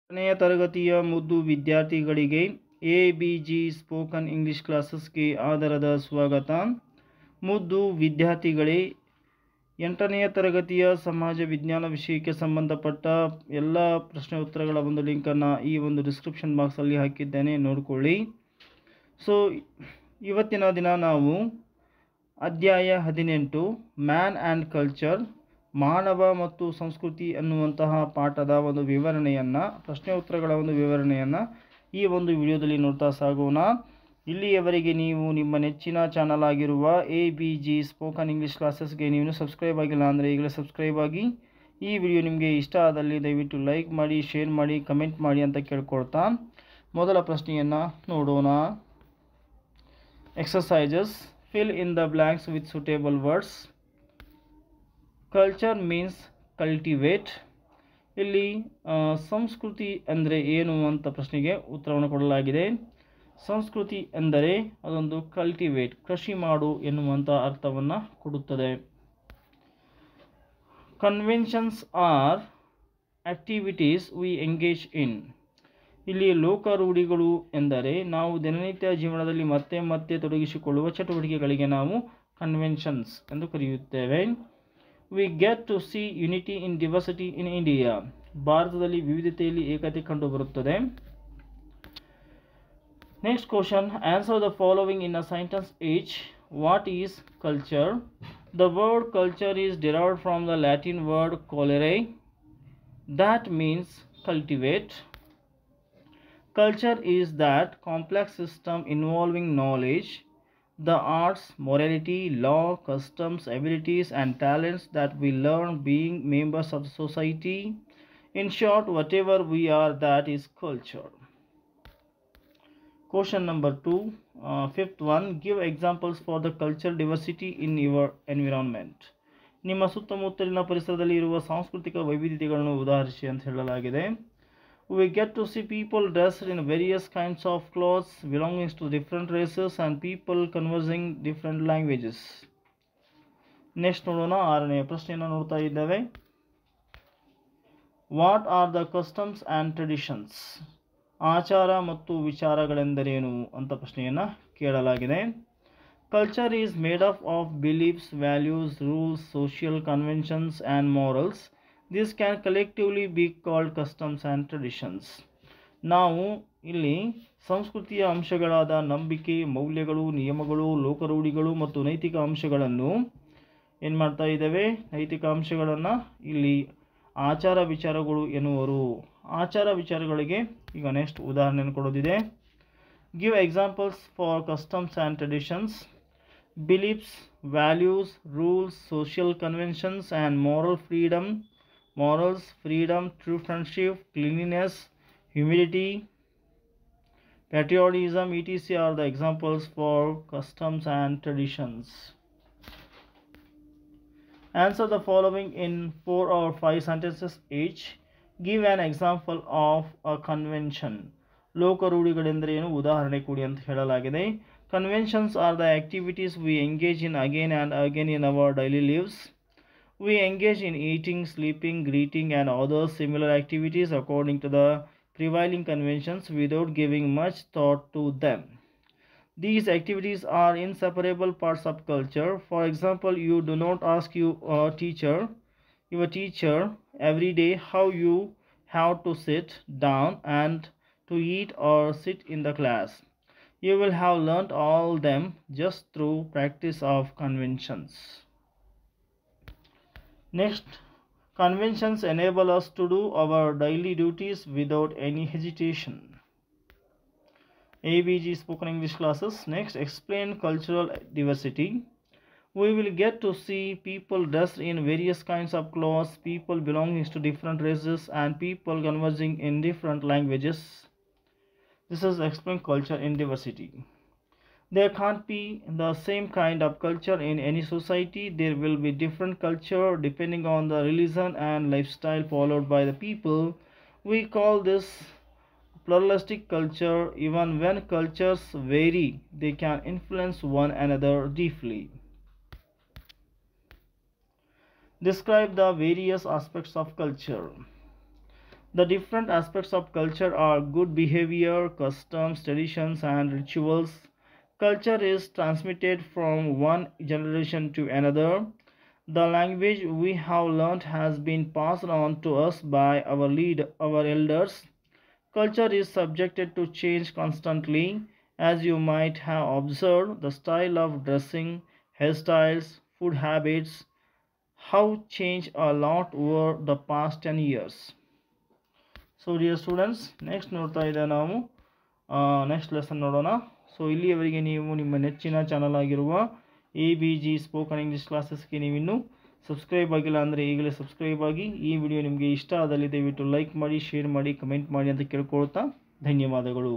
ಕೊನೆಯ ತರಗತಿಯ ಮುದ್ದು ವಿದ್ಯಾರ್ಥಿಗಳಿಗೆ ಎಬಿಜಿ ಸ್ಪೋಕನ್ ಇಂಗ್ಲಿಷ್ ಕ್ಲಾಸಸ್ಗೆ ಆದರದ ಸ್ವಾಗತ. ಮುದ್ದು ವಿದ್ಯಾರ್ಥಿಗಳೇ, 8ನೆಯ ತರಗತಿಯ ಸಮಾಜ ವಿಜ್ಞಾನ ವಿಷಯಕ್ಕೆ ಸಂಬಂಧಪಟ್ಟ ಎಲ್ಲ ಪ್ರಶ್ನೆ ಉತ್ತರಗಳ ಒಂದು ಲಿಂಕನ್ನು ಈ ಒಂದು ಡಿಸ್ಕ್ರಿಪ್ಷನ್ ಬಾಕ್ಸಲ್ಲಿ ಹಾಕಿದ್ದೇನೆ, ನೋಡಿಕೊಳ್ಳಿ. ಸೊ ಇವತ್ತಿನ ದಿನ ನಾವು ಅಧ್ಯಾಯ 18 ಮ್ಯಾನ್ ಆ್ಯಂಡ್ ಕಲ್ಚರ್, ಮಾನವ ಮತ್ತು ಸಂಸ್ಕೃತಿ ಅನ್ನುವಂತಹ ಪಾಠದ ಒಂದು ವಿವರಣೆಯನ್ನು, ಪ್ರಶ್ನೆ ಉತ್ತರಗಳ ಒಂದು ವಿವರಣೆಯನ್ನು ಈ ಒಂದು ವಿಡಿಯೋದಲ್ಲಿ ನೋಡ್ತಾ ಸಾಗೋಣ. ಇಲ್ಲಿಯವರೆಗೆ ನೀವು ನಿಮ್ಮ ನೆಚ್ಚಿನ ಚಾನಲ್ ಆಗಿರುವ ಎಬಿಜಿ ಸ್ಪೋಕನ್ ಇಂಗ್ಲಿಷ್ ಕ್ಲಾಸಸ್ಗೆ ನೀವು ಸಬ್ಸ್ಕ್ರೈಬ್ ಆಗಿಲ್ಲ ಅಂದರೆ ಈಗಲೇ ಸಬ್ಸ್ಕ್ರೈಬ್ ಆಗಿ. ಈ ವಿಡಿಯೋ ನಿಮಗೆ ಇಷ್ಟ ಆದಲ್ಲಿ ದಯವಿಟ್ಟು ಲೈಕ್ ಮಾಡಿ, ಶೇರ್ ಮಾಡಿ, ಕಮೆಂಟ್ ಮಾಡಿ ಅಂತ ಕೇಳ್ಕೊಳ್ತಾ ಮೊದಲ ಪ್ರಶ್ನೆಯನ್ನು ನೋಡೋಣ. Exercises. Fill in the blanks with suitable words. Culture means cultivate. ಇಲ್ಲಿ ಸಂಸ್ಕೃತಿ ಅಂದರೆ ಏನು ಅಂತ ಪ್ರಶ್ನೆಗೆ ಉತ್ತರವನ್ನು ಕೊಡಲಾಗಿದೆ. ಸಂಸ್ಕೃತಿ ಎಂದರೆ ಅದೊಂದು ಕಲ್ಟಿವೇಟ್, ಕೃಷಿ ಮಾಡು ಎನ್ನುವಂಥ ಅರ್ಥವನ್ನು ಕೊಡುತ್ತದೆ. Conventions are activities we engage in. ಇಲ್ಲಿ ಲೋಕರೂಢಿಗಳು ಎಂದರೆ ನಾವು ದಿನನಿತ್ಯ ಜೀವನದಲ್ಲಿ ಮತ್ತೆ ಮತ್ತೆ ತೊಡಗಿಸಿಕೊಳ್ಳುವ ಚಟುವಟಿಕೆಗಳಿಗೆ ನಾವು ಕನ್ವೆನ್ಷನ್ಸ್ ಎಂದು ಕರೆಯುತ್ತೇವೆ. We get to see unity in diversity in India. ಭಾರತದಲ್ಲಿ ವಿವಿಧತೆಯಲ್ಲಿ ಏಕತೆ ಕಂಡುಬರುತ್ತದೆ. Next question. Answer the following in a sentence each. What is culture? The word culture is derived from the Latin word colere, that means cultivate. Culture is that complex system involving knowledge, the arts, morality, law, customs, abilities and talents that we learn being members of the society. In short, whatever we are, that is culture. Question number 2, fifth one. Give examples for the cultural diversity in your environment. ನಿಮ್ಮ ಸುತ್ತಮುತ್ತಲಿನ ಪರಿಸರದಲ್ಲಿ ಇರುವ ಸಾಂಸ್ಕೃತಿಕ ವೈವಿಧ್ಯತೆಗಳನ್ನು ಉದಾಹರಿಸಿ ಅಂತ ಹೇಳಲಾಗಿದೆ. We get to see people dressed in various kinds of clothes belonging to different races and people conversing different languages. Next ನೋಡೋಣ, 6ನೇ ಪ್ರಶ್ನೆಯನ್ನು ನೋಡ್ತಾ ಇದ್ದೇವೆ. What are the customs and traditions? ಆಚಾರ ಮತ್ತು ವಿಚಾರಗಳೆಂದರೇನು ಅಂತ ಪ್ರಶ್ನೆಯನ್ನು ಕೇಳಲಾಗಿದೆ. Culture is made up of beliefs, values, rules, social conventions and morals. This can collectively be called customs and traditions. ನಾವು ಇಲ್ಲಿ ಸಂಸ್ಕೃತಿಯ ಅಂಶಗಳಾದ ನಂಬಿಕೆ, ಮೌಲ್ಯಗಳು, ನಿಯಮಗಳು, ಲೋಕರೂಢಿಗಳು ಮತ್ತು ನೈತಿಕ ಅಂಶಗಳನ್ನು ಏನು ಮಾಡ್ತಾ ಇದ್ದೇವೆ? ನೈತಿಕ ಅಂಶಗಳನ್ನು ಇಲ್ಲಿ ಆಚಾರ ವಿಚಾರಗಳು ಎನ್ನುವರು. ಆಚಾರ ವಿಚಾರಗಳಿಗೆ ಈಗ ನೆಕ್ಸ್ಟ್ ಉದಾಹರಣೆಯನ್ನು ಕೊಡೋದಿದೆ. Give examples for customs and traditions. Beliefs, values, rules, social conventions and morals, freedom, true friendship, cleanliness, humility, patriotism, etc. are the examples for customs and traditions. Answer the following in 4 or 5 sentences each. Give an example of a convention. ಲೋಕರೂಢಿಗಳೆಂದರೇನು ಉದಾಹರಣೆ ಕೊಡಿ ಅಂತ ಹೇಳಲಾಗಿದೆ. Conventions are the activities we engage in again and again in our daily lives. We engage in eating, sleeping, greeting and other similar activities according to the prevailing conventions without giving much thought to them. These activities are inseparable parts of culture. For example, you do not ask your teacher every day how you have to sit down and to eat or sit in the class. You will have learnt all them just through practice of conventions. Next, conventions enable us to do our daily duties without any hesitation. ABG Spoken English classes. Next, explain cultural diversity. We will get to see people dressed in various kinds of clothes, people belonging to different races and people conversing in different languages. This is explain culture in diversity. There can't be the same kind of culture in any society. There will be different culture depending on the religion and lifestyle followed by the people. We call this pluralistic culture. Even when cultures vary, they can influence one another deeply. Describe the various aspects of culture. The different aspects of culture are good behavior, customs, traditions, and rituals. Culture is transmitted from one generation to another. The language we have learnt has been passed on to us by our elders. Culture is subjected to change constantly. As you might have observed, the style of dressing, hairstyles, food habits have changed a lot over the past 10 years. So dear students, next ನೋಡ್ತಾ ಇದೆ ನಾವು next lesson ನೋಡೋಣ. So ಇಲ್ಲಿಯವರೆಗೆ ನೀವು ನಿಮ್ಮ ನೆಚ್ಚಿನ channel ಆಗಿರುವ ABG spoken English ಕ್ಲಾಸಸ್ಗೆ ನೀವಿನ್ನೂ ಸಬ್ಸ್ಕ್ರೈಬ್ ಆಗಿಲ್ಲ ಅಂದರೆ ಈಗಲೇ ಸಬ್ಸ್ಕ್ರೈಬ್ ಆಗಿ. ಈ ವಿಡಿಯೋ ನಿಮಗೆ ಇಷ್ಟ ಆದಲ್ಲಿ ದಯವಿಟ್ಟು ಲೈಕ್ ಮಾಡಿ, ಶೇರ್ ಮಾಡಿ, ಕಮೆಂಟ್ ಮಾಡಿ ಅಂತ ಕೇಳ್ಕೊಳ್ತಾ ಧನ್ಯವಾದಗಳು.